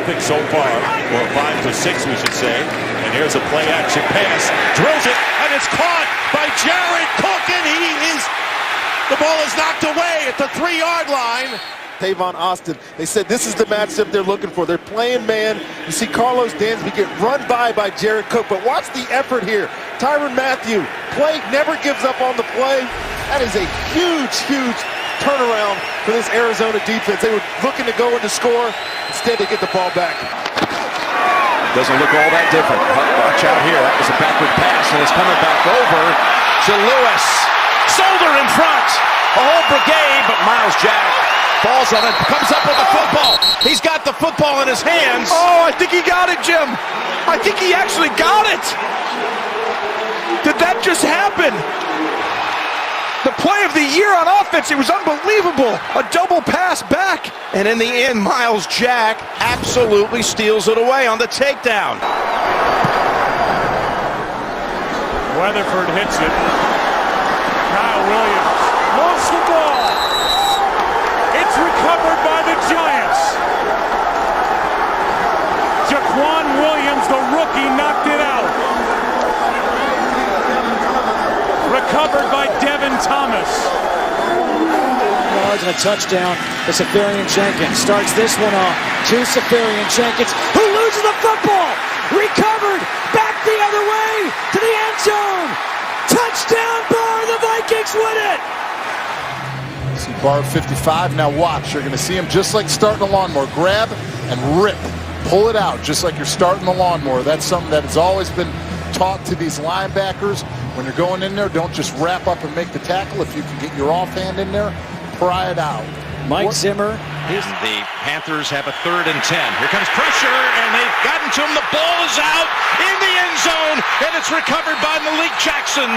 0-0 so far, or 5-6 we should say. And here's a play action pass, drills it, and it's caught by Jared Cook, and the ball is knocked away at the 3-yard line. Tavon Austin, they said this is the matchup they're looking for. They're playing man. You see Carlos Dansby get run by Jared Cook, but watch the effort here. Tyrann Mathieu, never gives up on the play. That is a huge, huge turnaround for this Arizona defense. They were looking to go in to score. Instead, they get the ball back. Doesn't look all that different. Watch out here. That was a backward pass, and it's coming back over to Lewis. Solder in front. A whole brigade, but Miles Jack falls on it, comes up with the football. He's got the football in his hands. Oh, I think he got it, Jim. I think he actually got it. Did that just happen? The play of the year on offense, it was unbelievable. A double pass back. And in the end, Miles Jack absolutely steals it away on the takedown. Weatherford hits it. Kyle Williams lost the ball. It's recovered by the Giants. Jaquan Williams, the rookie, knocked it out. Recovered by Devin Thomas. Yards and a touchdown to Safarian Jenkins. Starts this one off to Safarian Jenkins, who loses the football. Recovered back the other way to the end zone. Touchdown Bar, the Vikings win it. See Bar 55, now watch. You're going to see him just like starting a lawnmower. Grab and rip. Pull it out just like you're starting the lawnmower. That's something that has always been taught to these linebackers. When you're going in there, don't just wrap up and make the tackle. If you can get your offhand in there, pry it out. Mike Zimmer. The Panthers have a 3rd and 10. Here comes pressure, and they've gotten to him. The ball is out in the end zone, and it's recovered by Malik Jackson.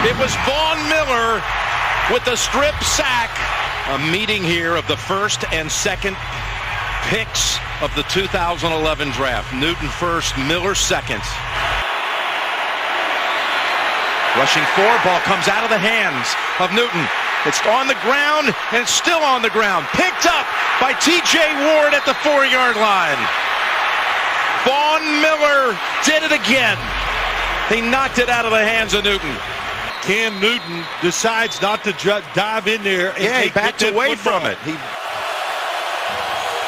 It was Von Miller with the strip sack. A meeting here of the 1st and 2nd picks of the 2011 draft. Newton 1st, Miller 2nd. Rushing 4, ball comes out of the hands of Newton. It's on the ground, and it's still on the ground. Picked up by T.J. Ward at the 4-yard line. Von Miller did it again. He knocked it out of the hands of Newton. Cam Newton decides not to dive in there and he backed away from it.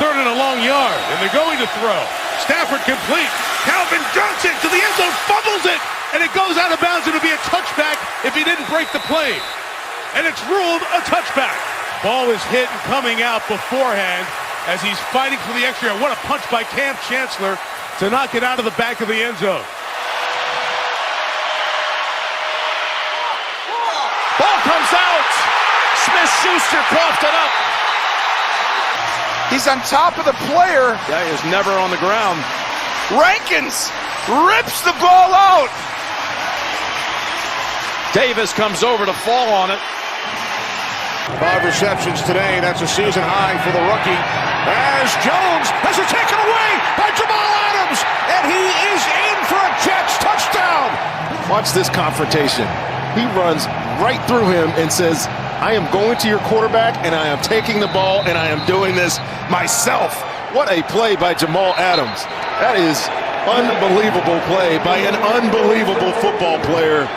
3rd and a long yard, and they're going to throw. Stafford complete. Calvin Johnson to the end zone, fumbles it, and it goes out of bounds. It'll be a touchback if he didn't break the play. And it's ruled a touchback. Ball is hit and coming out beforehand as he's fighting for the extra. What a punch by Cam Chancellor to knock it out of the back of the end zone. Ball comes out. Smith-Schuster coughed it up. He's on top of the player. That is never on the ground. Rankins rips the ball out. Davis comes over to fall on it. 5 receptions today. That's a season high for the rookie. As Jones has it taken away by Jamal Adams, and he is in for a Jets touchdown. Watch this confrontation. He runs right through him and says, I am going to your quarterback, and I am taking the ball, and I am doing this myself. What a play by Jamal Adams. That is unbelievable play by an unbelievable football player.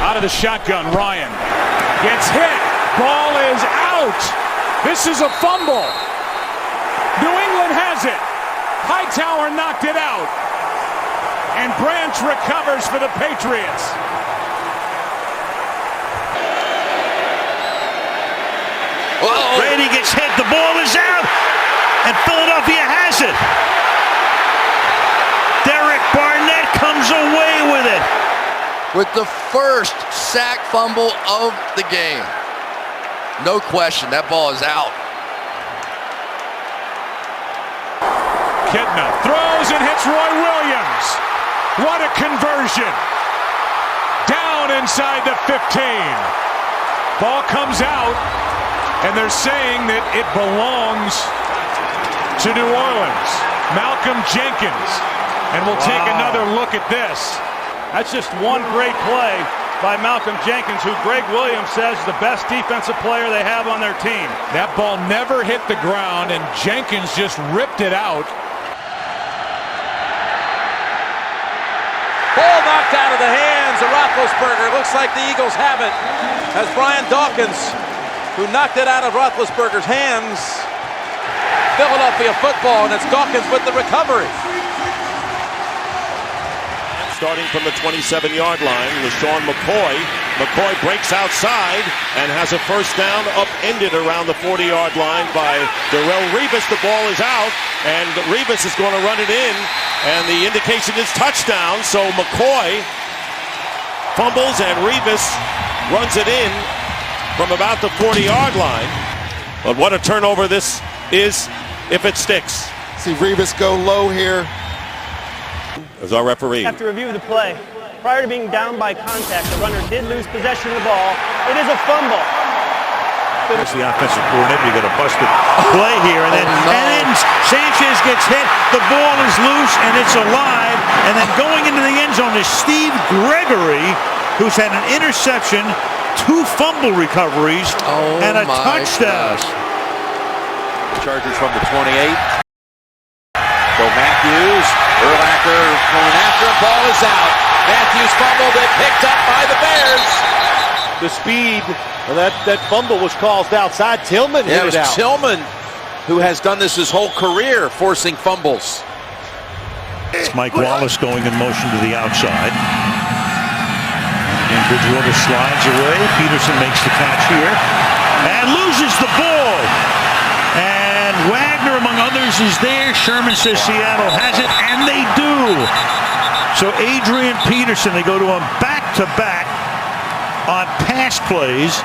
Out of the shotgun, Ryan gets hit. Ball is out. This is a fumble. New England has it. Hightower knocked it out. And Branch recovers for the Patriots. Uh-oh. Brady gets hit. The ball is out. And Philadelphia has it. Derek Barnett comes away with it. With the first sack fumble of the game. No question, that ball is out. Kitna throws and hits Roy Williams. What a conversion. Down inside the 15. Ball comes out, and they're saying that it belongs to New Orleans. Malcolm Jenkins. And we'll take another look at this. That's just one great play by Malcolm Jenkins, who Greg Williams says is the best defensive player they have on their team. That ball never hit the ground, and Jenkins just ripped it out. Ball knocked out of the hands of Roethlisberger. Looks like the Eagles have it as Brian Dawkins, who knocked it out of Roethlisberger's hands. Philadelphia football, and it's Dawkins with the recovery. Starting from the 27-yard line, LaShawn McCoy. McCoy breaks outside and has a first down upended around the 40-yard line by Darrelle Revis. The ball is out, and Revis is going to run it in, and the indication is touchdown. So McCoy fumbles, and Revis runs it in from about the 40-yard line. But what a turnover this is if it sticks. See Revis go low here. As our referee. After review of the play, prior to being down by contact, the runner did lose possession of the ball. It is a fumble. As the offensive coordinator, you got a busted play here, and then Sanchez gets hit. The ball is loose and it's alive. And then going into the end zone is Steve Gregory, who's had an interception, 2 fumble recoveries, and a touchdown. Chargers from the 28. So Matthews, Urlacher going after him, ball is out. Matthews fumbled it, picked up by the Bears. The speed of that fumble was caused outside. Tillman hit it out. It was Tillman who has done this his whole career, forcing fumbles. It's Mike Wallace going in motion to the outside. And Bridgewater slides away. Peterson makes the catch here and loses the ball. And Wagner, among others, is there. Sherman says Seattle has it, and they do. So Adrian Peterson, they go to him back-to-back on pass plays,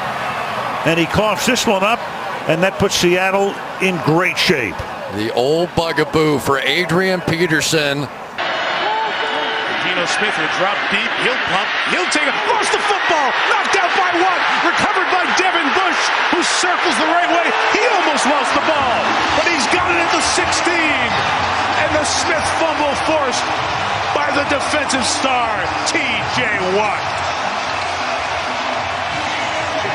and he coughs this one up, and that puts Seattle in great shape. The old bugaboo for Adrian Peterson. Geno Smith will drop deep. He'll pump. He'll take it. Lost the football. Knocked out by Watt. Recovered by Devin Bush, who circles the right way. He almost lost the ball, but he's got it at the 16. And the Smith fumble forced by the defensive star, T.J. Watt.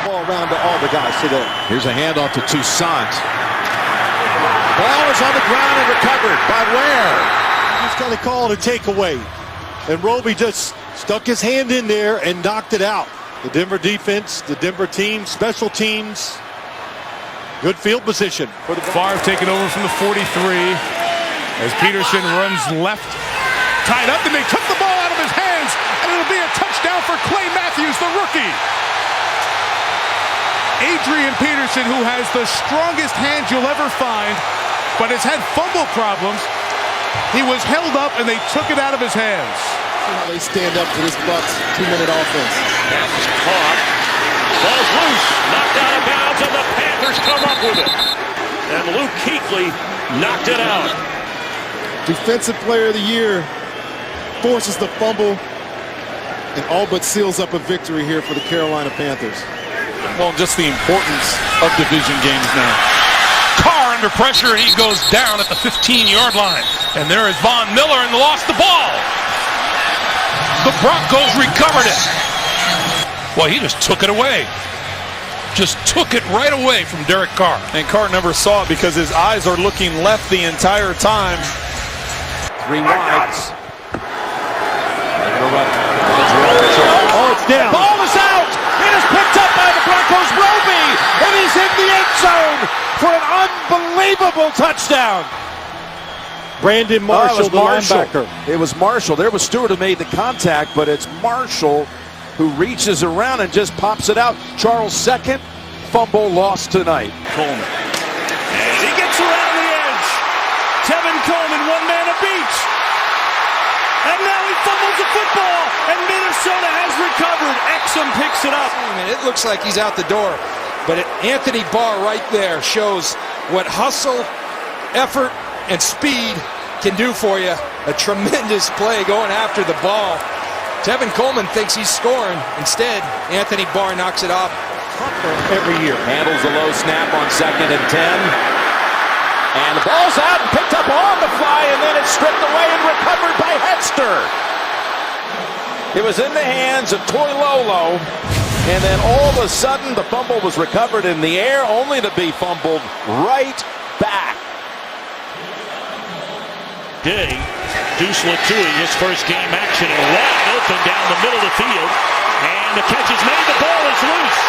Ball around to all the guys today. Here's a handoff to Toussaint. Ball is on the ground and recovered by Ware. Just got to call it a takeaway. And Roby just stuck his hand in there and knocked it out. The Denver defense, the Denver team, special teams, good field position. Favre taking over from the 43 as Peterson runs left. Tied up, and they took the ball out of his hands, and it'll be a touchdown for Clay Matthews, the rookie. Adrian Peterson, who has the strongest hands you'll ever find, but has had fumble problems. He was held up, and they took it out of his hands. See how they stand up to this Bucs 2-minute offense. Pass is caught. Ball's loose. Knocked out of bounds, and the Panthers come up with it. And Luke Kuechly knocked it out. Defensive player of the year forces the fumble and all but seals up a victory here for the Carolina Panthers. Well, just the importance of division games now. Carr under pressure, and he goes down at the 15-yard line. And there is Von Miller, and lost the ball. The Broncos recovered it. Well, he just took it away. Just took it right away from Derek Carr. And Carr never saw it because his eyes are looking left the entire time. 3 wides. Oh, it's down. Ball is out. It is picked up by the Broncos. Roby, and he's in the end zone for an unbelievable touchdown. Brandon Marshall, the linebacker. It was Marshall. There was Stewart who made the contact, but it's Marshall who reaches around and just pops it out. Charles' second fumble lost tonight. Coleman. As he gets around the edge, Tevin Coleman, one man abeach. And now he fumbles the football, and Minnesota has recovered. Exum picks it up. It looks like he's out the door, but Anthony Barr right there shows what hustle, effort, and speed can do for you. A tremendous play going after the ball. Tevin Coleman thinks he's scoring. Instead, Anthony Barr knocks it off. Every year. Handles the low snap on 2nd and 10. And the ball's out and picked up on the fly, and then it's stripped away and recovered by Hester. It was in the hands of Toilolo, and then all of a sudden the fumble was recovered in the air, only to be fumbled right back. Deuce Latui, his first game action, and wide open down the middle of the field. And the catch is made, the ball is loose.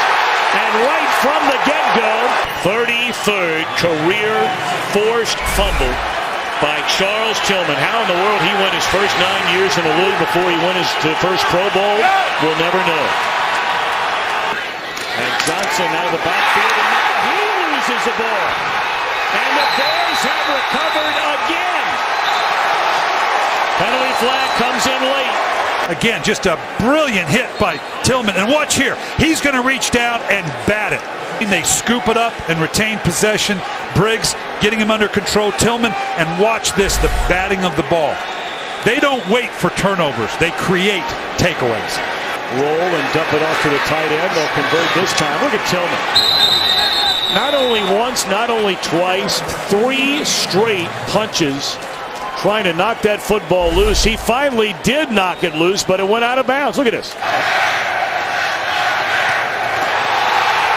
And right from the get-go, 33rd career forced fumble by Charles Tillman. How in the world he went his first 9 years in the league before he went his first Pro Bowl, we'll never know. And Johnson out of the backfield, and now he loses the ball. And the Bears have recovered again. Penalty flag comes in late. Again, just a brilliant hit by Tillman. And watch here. He's going to reach down and bat it. And they scoop it up and retain possession. Briggs getting him under control. Tillman, and watch this, the batting of the ball. They don't wait for turnovers. They create takeaways. Roll and dump it off to the tight end. They'll convert this time. Look at Tillman. Not only once, not only twice, 3 straight punches trying to knock that football loose. He finally did knock it loose, but it went out of bounds. Look at this.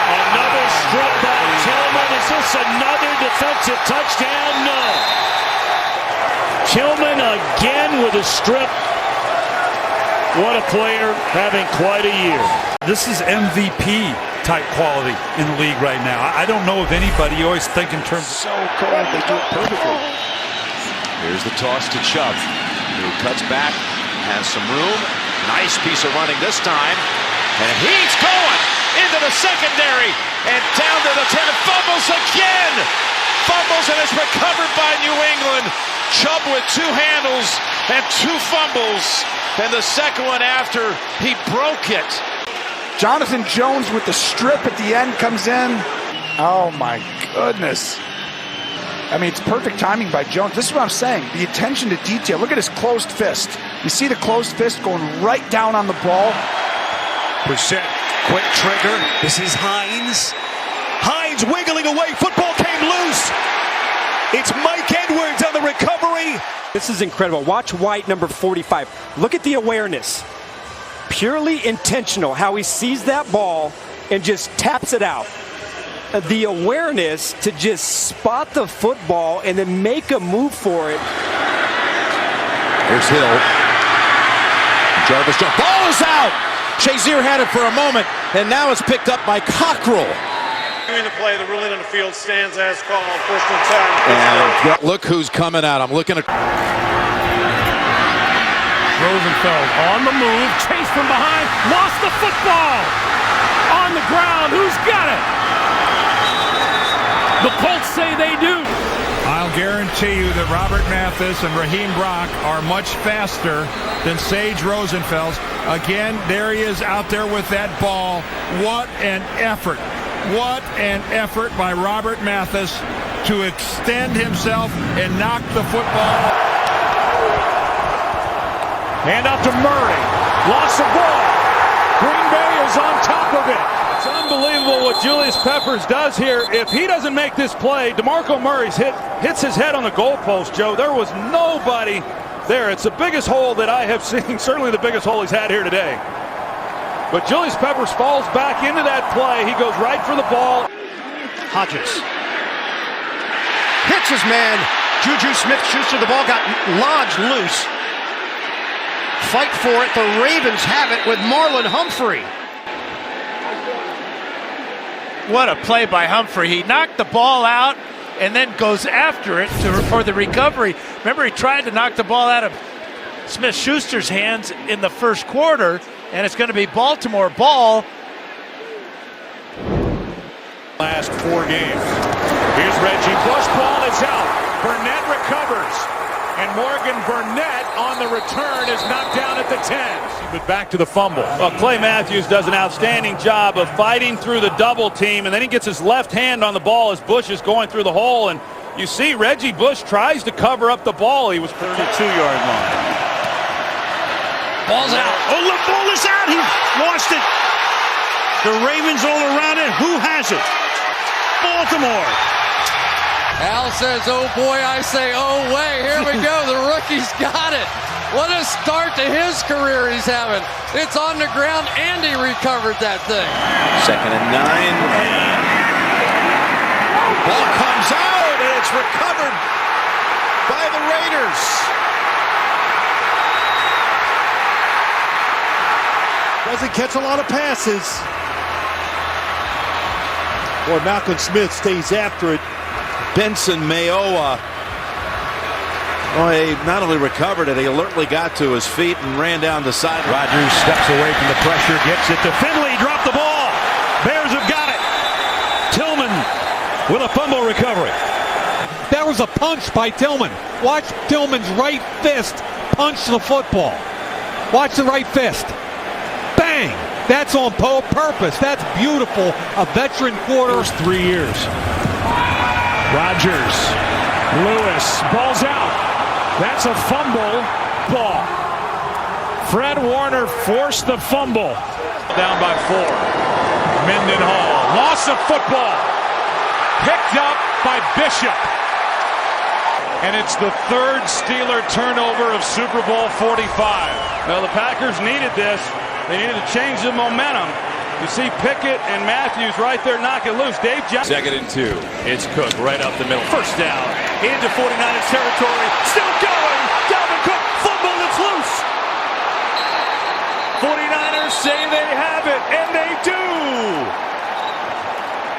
Another strip by Tillman. Is this another defensive touchdown? No. Tillman again with a strip. What a player, having quite a year. This is MVP type quality in the league right now. I don't know of anybody. You always think in terms of... So cold, they do it perfectly. Here's the toss to Chubb, who cuts back, has some room. Nice piece of running this time. And he's going into the secondary and down to the 10. Fumbles again. Fumbles, and it's recovered by New England. Chubb with 2 handles and 2 fumbles. And the second one after he broke it. Jonathan Jones with the strip at the end comes in. Oh my goodness. I mean, it's perfect timing by Jones. This is what I'm saying. The attention to detail. Look at his closed fist. You see the closed fist going right down on the ball. Percent, quick trigger. This is Hines. Hines wiggling away. Football came loose. It's Mike Edwards on the recovery. This is incredible. Watch White, number 45. Look at the awareness. Purely intentional, how he sees that ball and just taps it out. The awareness to just spot the football and then make a move for it. Here's Hill. Jarvis Jones. Ball is out. Shazier had it for a moment, and now it's picked up by Cockrell. During the play, the ruling on the field stands as called. First and 10. And look who's coming out. I'm looking at Rosenfeld on the move, chased from behind, lost the football. On the ground, who's got it? The Colts say they do. I'll guarantee you that Robert Mathis and Raheem Brock are much faster than Sage Rosenfels. Again, there he is out there with that ball. What an effort. What an effort by Robert Mathis to extend himself and knock the football. Hand off to Murray. Lost the ball. Green Bay is on top of it. It's unbelievable what Julius Peppers does here. If he doesn't make this play, DeMarco Murray's hits his head on the goalpost, Joe. There was nobody there. It's the biggest hole that I have seen, certainly the biggest hole he's had here today. But Julius Peppers falls back into that play. He goes right for the ball. Hodges hits his man. Juju Smith-Schuster. The ball got lodged loose. Fight for it. The Ravens have it with Marlon Humphrey. What a play by Humphrey. He knocked the ball out and then goes after it for the recovery. Remember, he tried to knock the ball out of Smith-Schuster's hands in the first quarter, and it's going to be Baltimore ball. Last 4 games. Here's Reggie Bush. Ball is out. Burnett recovers. And Morgan Burnett on the return is knocked down at the 10. But back to the fumble. Well, Clay Matthews does an outstanding job of fighting through the double team, and then he gets his left hand on the ball as Bush is going through the hole. And you see Reggie Bush tries to cover up the ball. He was 32-yard line. Ball's out. Oh, look, ball is out. He lost it. The Ravens all around it. Who has it? Baltimore. Al says, oh boy, I say, oh way. Here we go. The rookie's got it. What a start to his career he's having. It's on the ground, and he recovered that thing. 2nd and 9. Ball comes out, and it's recovered by the Raiders. Doesn't catch a lot of passes. Boy, Malcolm Smith stays after it. Benson Mayowa. Well, he not only recovered it, he alertly got to his feet and ran down the side. Rodgers steps away from the pressure, gets it to Finley, dropped the ball. Bears have got it. Tillman with a fumble recovery. That was a punch by Tillman. Watch Tillman's right fist punch the football. Watch the right fist. Bang! That's on purpose. That's beautiful. A veteran quarter. First 3 years. Rodgers. Lewis. Ball's out. That's a fumble ball. Fred Warner forced the fumble. Down by 4. Mendenhall. Loss of football. Picked up by Bishop. And it's the 3rd Steeler turnover of Super Bowl 45. Now the Packers needed this. They needed to change the momentum. You see Pickett and Matthews right there knocking loose. Dave Johnson. 2nd and 2. It's Cook right up the middle. First down into 49ers territory. Still going. Dalvin Cook. Fumble. It's loose. 49ers say they have it, and they do.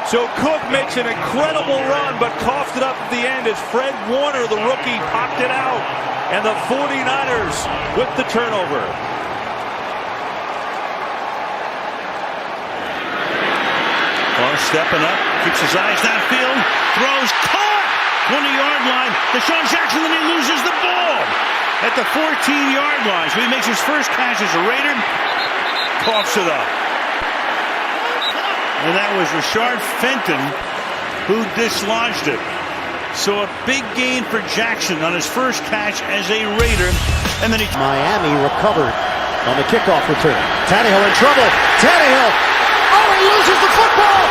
So Cook makes an incredible run, but coughed it up at the end as Fred Warner, the rookie, popped it out. And the 49ers with the turnover. Carr stepping up, keeps his eyes downfield, throws, caught! 20-yard line. Deshaun Jackson, then he loses the ball at the 14-yard line. So he makes his first catch as a Raider, coughs it up. And that was Rashard Fenton who dislodged it. So a big gain for Jackson on his first catch as a Raider. And then Miami recovered on the kickoff return. Tannehill in trouble. Tannehill. Oh, he loses the football.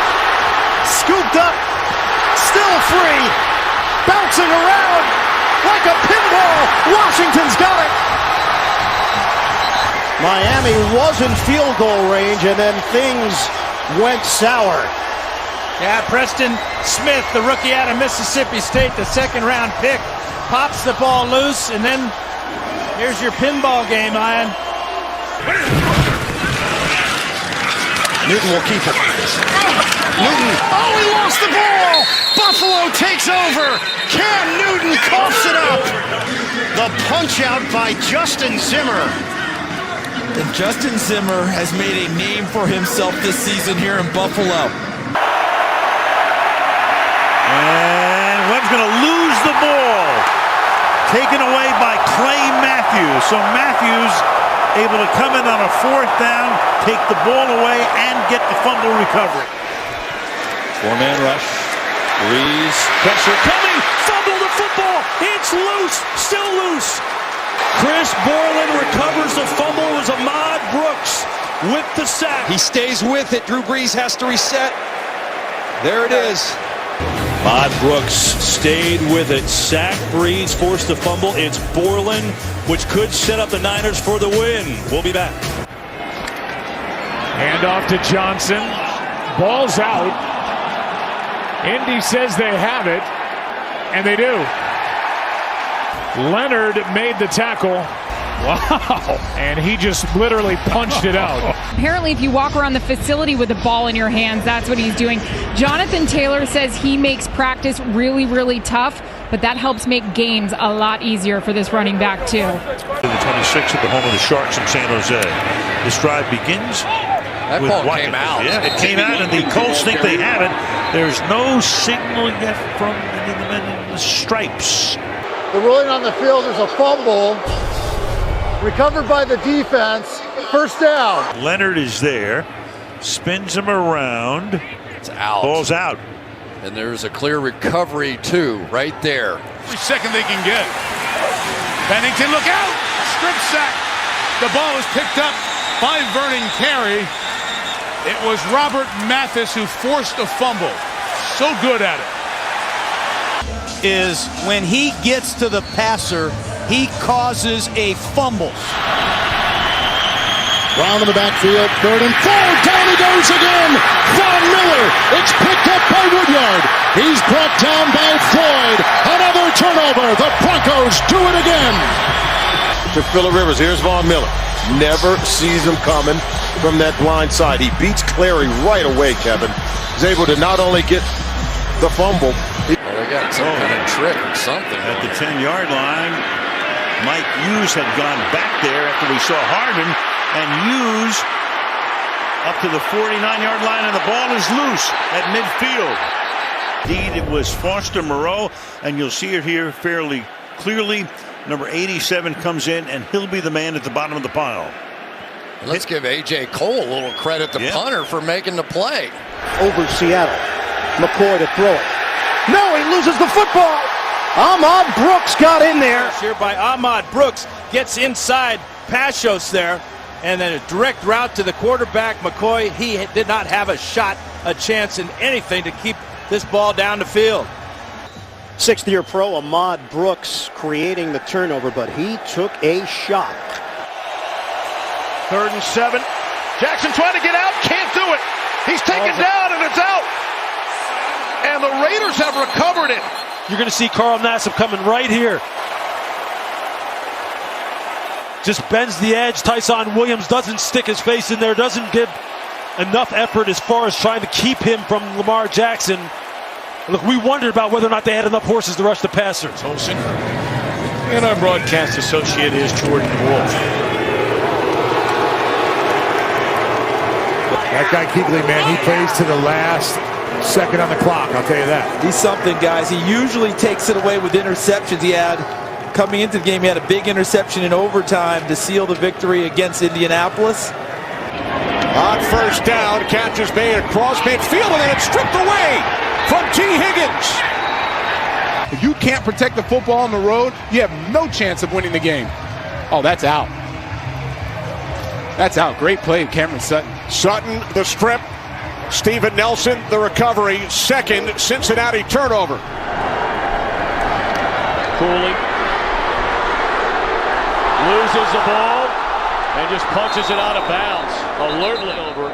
Scooped up. Still free. Bouncing around like a pinball. Washington's got it. Miami was in field goal range, and then things went sour. Yeah, Preston Smith, the rookie out of Mississippi State, the 2nd-round pick, pops the ball loose, and then here's your pinball game, Ian. Newton will keep it. Newton. Oh, he lost the ball! Buffalo takes over. Cam Newton coughs it up. The punch out by Justin Zimmer. And Justin Zimmer has made a name for himself this season here in Buffalo. And Webb's going to lose the ball. Taken away by Clay Matthews. So Matthews able to come in on a 4th down, take the ball away, and get the fumble recovery. 4-man rush. Breeze. Pressure coming. Fumble the football. It's loose. Still loose. Chris Borland recovers the fumble. It was Ahmad Brooks with the sack. He stays with it. Drew Brees has to reset. There it is. Ahmad Brooks stayed with it. Sack, Brees forced the fumble. It's Borland, which could set up the Niners for the win. We'll be back. Hand off to Johnson. Ball's out. Indy says they have it, and they do. Leonard made the tackle. Wow. And he just literally punched it out. Apparently, if you walk around the facility with the ball in your hands, that's what he's doing. Jonathan Taylor says he makes practice really, really tough, but that helps make games a lot easier for this running back, too. The 26 at the home of the Sharks in San Jose. This drive begins. That ball came out. Yeah, it came out, and the Colts think they have it. There's no signal yet from any of the men in the stripes. The ruling on the field is a fumble. Recovered by the defense. First down. Leonard is there. Spins him around. It's out. Ball's out. And there's a clear recovery, too, right there. Every second they can get. Bennington, look out! Strip sack. The ball is picked up by Vernon Carey. It was Robert Mathis who forced a fumble. So good at it. Is when he gets to the passer, he causes a fumble. Brown in the backfield, 3rd and 4, down he goes again. Von Miller, it's picked up by Woodyard. He's brought down by Floyd. Another turnover. The Broncos do it again. To Phillip Rivers, here's Von Miller. Never sees him coming from that blind side. He beats Clary right away, Kevin. He's able to not only get the fumble. They got some kind of trick or something. At the 10-yard line, Mike Hughes had gone back there after we saw Harden. And Hughes up to the 49-yard line, and the ball is loose at midfield. Indeed, it was Foster Moreau, and you'll see it here fairly clearly. Number 87 comes in, and he'll be the man at the bottom of the pile. Let's give A.J. Cole a little credit, the punter, for making the play. Over Seattle. McCoy to throw it. No, he loses the football. Ahmad Brooks got in there. Here by Ahmad Brooks, gets inside Pashos there. And then a direct route to the quarterback, McCoy. He did not have a chance in anything to keep this ball down the field. 6th-year pro Ahmad Brooks creating the turnover, but he took a shot. 3rd and 7. Jackson trying to get out, can't do it. He's taken down, and it's out. And the Raiders have recovered it. You're going to see Carl Nassib coming right here. Just bends the edge. Tyson Williams doesn't stick his face in there, doesn't give enough effort as far as trying to keep him from Lamar Jackson. Look, we wondered about whether or not they had enough horses to rush the passers. Olsen. And our broadcast associate is Jordan Wolf. That guy Kuechly, man, he plays to the last second on the clock, I'll tell you that. He's something, guys. He usually takes it away with interceptions. He had, coming into the game, he had a big interception in overtime to seal the victory against Indianapolis. On 1st down, catches made across midfield, and then it's stripped away from T. Higgins. If you can't protect the football on the road, you have no chance of winning the game. Oh, that's out. That's out. Great play, Cameron Sutton. Sutton, the strip. Steven Nelson, the recovery. 2nd Cincinnati turnover. Cooley loses the ball and just punches it out of bounds. Alertly over.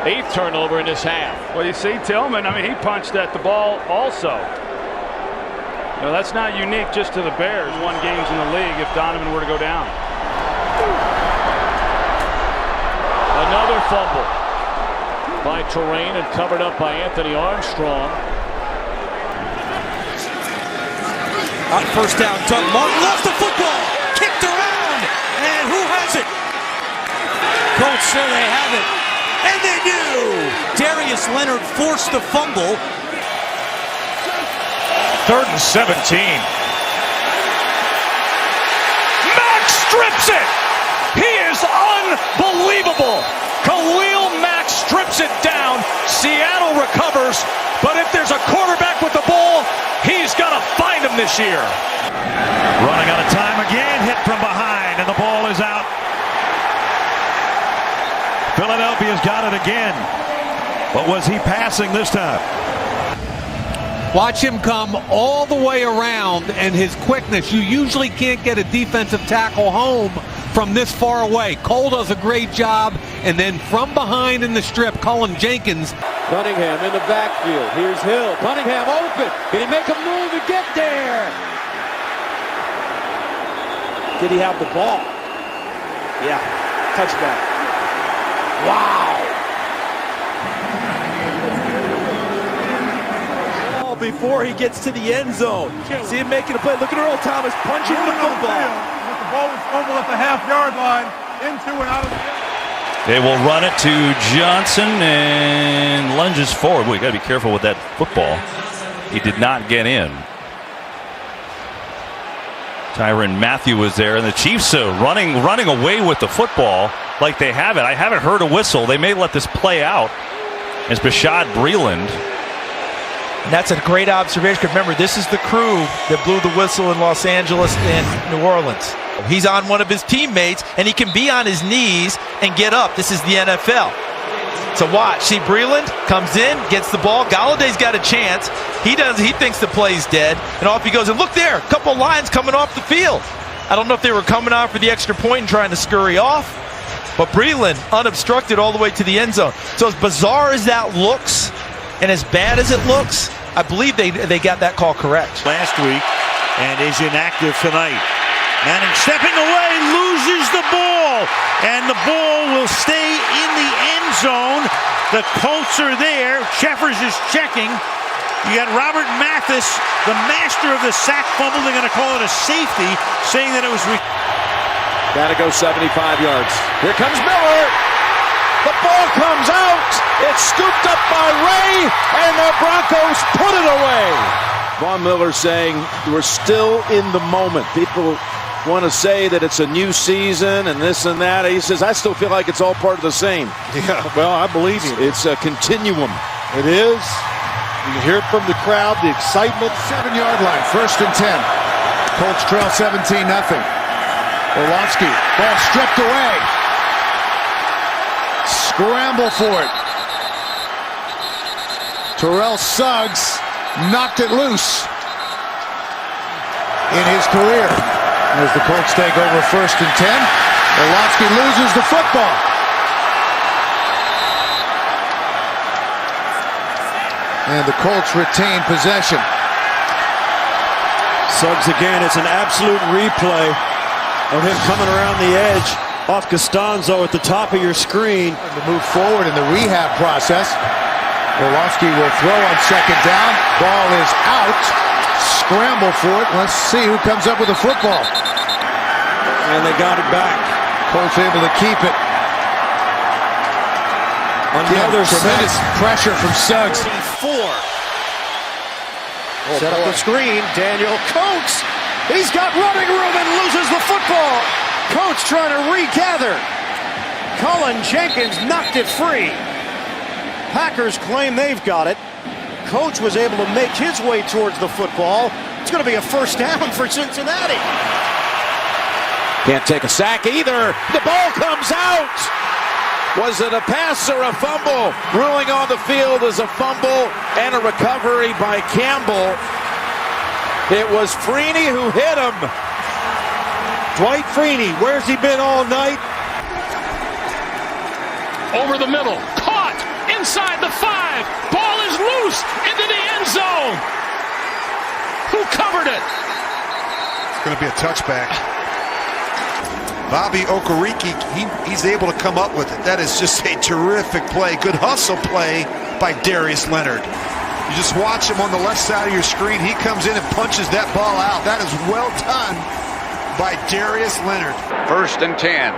8th turnover in this half. Well, you see Tillman, I mean, he punched at the ball also. You know, that's not unique just to the Bears. Won games in the league if Donovan were to go down. Another fumble by Terrain and covered up by Anthony Armstrong. On 1st down, Doug Martin lost the football, kicked around, and who has it? Colts say they have it, and they do. Darius Leonard forced the fumble. 3rd and 17. Max strips it. He is unbelievable. Khalil Mack strips it down. Seattle recovers, but if there's a quarterback with the ball, he's got to find him this year. Running out of time again, hit from behind, and the ball is out. Philadelphia's got it again. But was he passing this time? Watch him come all the way around, and his quickness. You usually can't get a defensive tackle home from this far away. Cole does a great job, and then from behind in the strip, Colin Jenkins. Cunningham in the backfield. Here's Hill. Cunningham open. Can he make a move and get there? Did he have the ball? Yeah. Touchdown. Wow. Before he gets to the end zone. See him making a play. Look at Earl Thomas punching the football. The ball was fumbled at the half-yard line, into and out of the end. They will run it to Johnson and lunges forward. Boy, you got to be careful with that football. He did not get in. Tyrann Mathieu was there, and the Chiefs running away with the football like they have it. I haven't heard a whistle. They may let this play out. As Bashad Breeland. And that's a great observation, because remember, this is the crew that blew the whistle in Los Angeles and New Orleans. He's on one of his teammates, and he can be on his knees and get up. This is the NFL. So watch. See, Breland comes in, gets the ball. Galladay's got a chance. He thinks the play's dead, and off he goes. And look there, a couple lines coming off the field. I don't know if they were coming out for the extra point and trying to scurry off, but Breland unobstructed all the way to the end zone. So as bizarre as that looks, and as bad as it looks, I believe they got that call correct. Last week, and is inactive tonight. Manning stepping away, loses the ball, and the ball will stay in the end zone. The Colts are there. Sheffers is checking. You got Robert Mathis, the master of the sack fumble. They're going to call it a safety, saying that it was... Got to go 75 yards. Here comes Miller. The ball comes out. It's scooped up by Ray, and the Broncos put it away. Von Miller saying we're still in the moment. People want to say that it's a new season and this and that. He says, I still feel like it's all part of the same. Yeah, well, I believe you. It's a continuum. It is. You can hear it from the crowd, the excitement. 7-yard line, 1st and 10. Colts trail 17-0. Orlovsky, ball stripped away. Scramble for it. Terrell Suggs knocked it loose in his career. As the Colts take over 1st and 10, Orlovsky loses the football. And the Colts retain possession. Suggs again, it's an absolute replay of him coming around the edge off Costanzo at the top of your screen. To move forward in the rehab process. Orlovsky will throw on 2nd down. Ball is out. Scramble for it. Let's see who comes up with the football. And they got it back. Colts able to keep it. Another tremendous pressure from Suggs. 4. Set up the screen. Daniel Coates. He's got running room and loses the football. Coates trying to regather. Colin Jenkins knocked it free. Packers claim they've got it. Coates was able to make his way towards the football. It's going to be a 1st down for Cincinnati. Can't take a sack either. The ball comes out. Was it a pass or a fumble? Ruling on the field as a fumble and a recovery by Campbell. It was Freeney who hit him. Dwight Freeney, where's he been all night? Over the middle, caught inside the 5. Ball is loose into the end zone. Who covered it? It's going to be a touchback. Bobby Okereke, he's able to come up with it. That is just a terrific play. Good hustle play by Darius Leonard. You just watch him on the left side of your screen. He comes in and punches that ball out. That is well done by Darius Leonard. 1st and 10.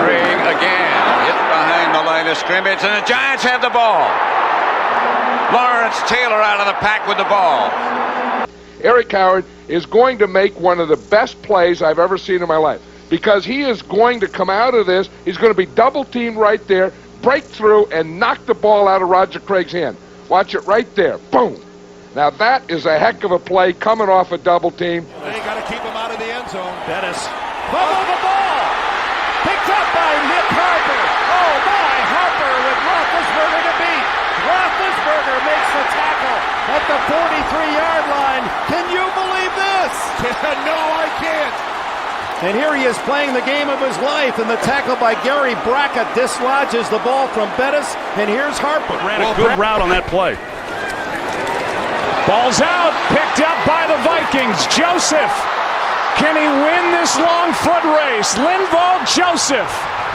Craig again. Hit behind the line of scrimmage, and the Giants have the ball. Lawrence Taylor out of the pack with the ball. Eric Howard is going to make one of the best plays I've ever seen in my life, because he is going to come out of this. He's going to be double teamed right there, break through, and knock the ball out of Roger Craig's hand. Watch it right there. Boom. Now that is a heck of a play coming off a double team. They got to keep him out of the end zone. Bettis. Fumble the ball. Picked up by Nick Harper. Oh my, Harper with Roethlisberger to beat. Roethlisberger makes the tackle at the 43-yard line. Can you believe this? No, I can't. And here he is playing the game of his life, and the tackle by Gary Brackett dislodges the ball from Bettis, and here's Harper. Ran a good route on that play. Ball's out, picked up by the Vikings. Joseph, can he win this long foot race? Linval Joseph,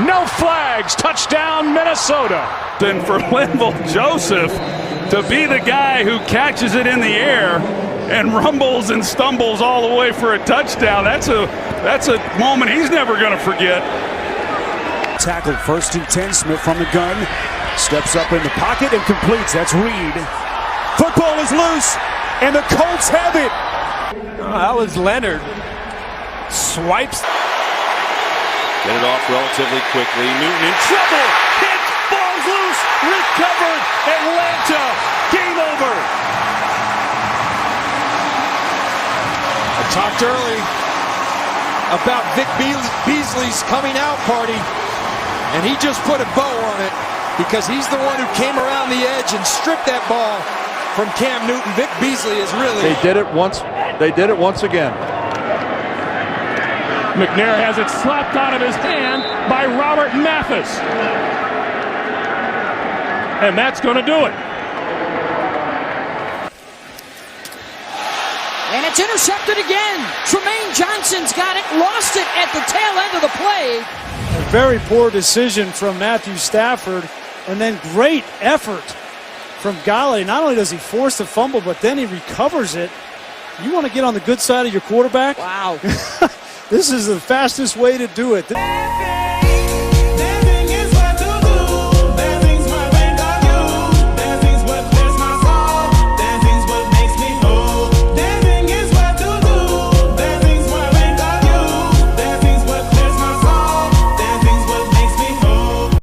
no flags, touchdown Minnesota. Then for Linval Joseph to be the guy who catches it in the air and rumbles and stumbles all the way for a touchdown, that's a moment he's never going to forget. Tackled 1st and 10. Smith from the gun. Steps up in the pocket and completes. That's Reed. Football is loose, and the Colts have it. That was Leonard. Swipes. Get it off relatively quickly. Newton in trouble. Hit. Ball's loose. Recovered. Atlanta. Game over. I talked early about Vic Beasley's coming out party, And he just put a bow on it because he's the one who came around the edge and stripped that ball from Cam Newton. Vic Beasley is really... They did it once. They did it once again. McNair has it slapped out of his hand by Robert Mathis. And that's going to do it. And it's intercepted again. Tremaine Johnson's got it, lost it at the tail end of the play. A very poor decision from Matthew Stafford, and then great effort from Galladay. Not only does he force the fumble, but then he recovers it. You want to get on the good side of your quarterback? Wow. This is the fastest way to do it.